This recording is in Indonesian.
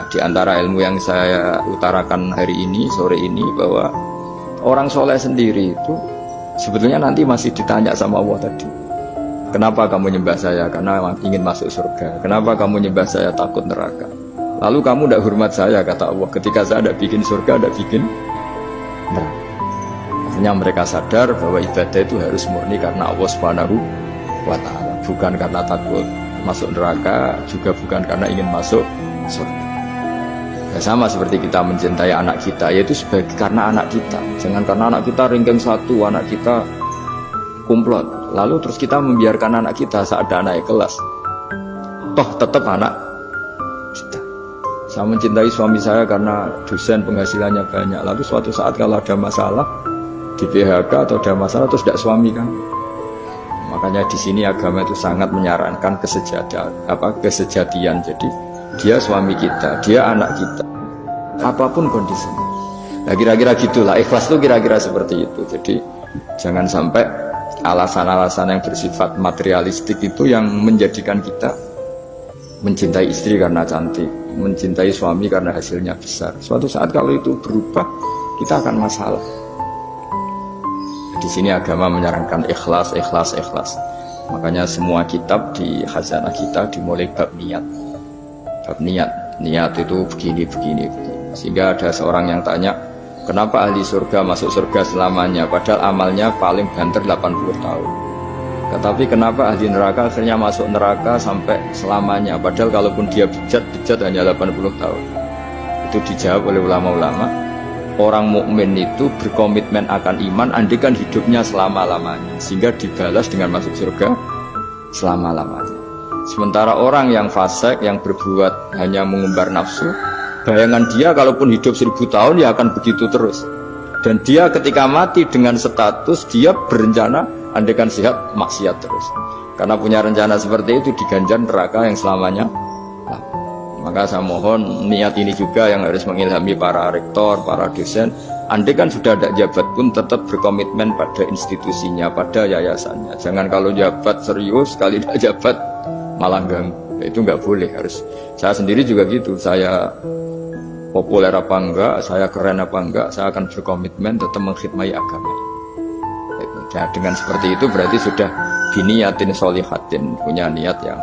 di antara ilmu yang saya utarakan hari ini, sore ini, bahwa orang soleh sendiri itu sebetulnya nanti masih ditanya sama Allah tadi. Kenapa kamu nyembah saya? Karena ingin masuk surga. Kenapa kamu nyembah saya? Takut neraka. Lalu kamu tidak hormat saya, kata Allah, ketika saya tidak bikin surga, tidak bikin neraka. Artinya mereka sadar bahwa ibadah itu harus murni karena Allah Subhanahu wa ta'ala, bukan karena takut masuk neraka, juga bukan karena ingin masuk surga. Ya, sama seperti kita mencintai anak kita, yaitu sebagai karena anak kita. Jangan karena anak kita ringkeng satu, anak kita kumplot, lalu terus kita membiarkan anak kita saat ada anak kelas. Toh tetap anak kita. Saya mencintai suami saya karena dosen penghasilannya banyak, lalu suatu saat kalau ada masalah di PHK atau ada masalah terus tidak suami kan. Makanya di sini agama itu sangat menyarankan kesejatian. Jadi dia suami kita, dia anak kita, apapun kondisinya. Nah kira-kira gitulah, ikhlas itu kira-kira seperti itu. Jadi jangan sampai alasan-alasan yang bersifat materialistik itu yang menjadikan kita mencintai istri karena cantik, mencintai suami karena hasilnya besar. Suatu saat kalau itu berubah, kita akan masalah. Di sini agama menyarankan ikhlas, ikhlas, ikhlas. Makanya semua kitab di khazanah kita dimulai bab niat. Bab niat, niat itu begini, begini, begini. Sehingga ada seorang yang tanya, kenapa ahli surga masuk surga selamanya, padahal amalnya paling banter 80 tahun. Tetapi kenapa ahli neraka akhirnya masuk neraka sampai selamanya, padahal kalaupun dia bejat hanya 80 tahun. Itu dijawab oleh ulama-ulama. Orang mukmin itu berkomitmen akan iman andikan hidupnya selama-lamanya, sehingga dibalas dengan masuk surga selama-lamanya. Sementara orang yang fasik, yang berbuat hanya mengumbar nafsu, bayangan dia kalaupun hidup 1000 tahun ya akan begitu terus. Dan dia ketika mati dengan status dia berencana andikan sehat maksiat terus. Karena punya rencana seperti itu diganjar neraka yang selamanya. Maka saya mohon niat ini juga yang harus mengilhami para rektor, para dosen. Andai kan sudah ada jabat pun tetap berkomitmen pada institusinya, pada yayasannya. Jangan kalau jabat serius, sekali tidak jabat malah ganggu. Itu nggak boleh. Harus. Saya sendiri juga gitu. Saya populer apa enggak, saya keren apa enggak, saya akan berkomitmen tetap mengkhidmati agama. Nah, dengan seperti itu berarti sudah biniyatin solihatin, punya niat yang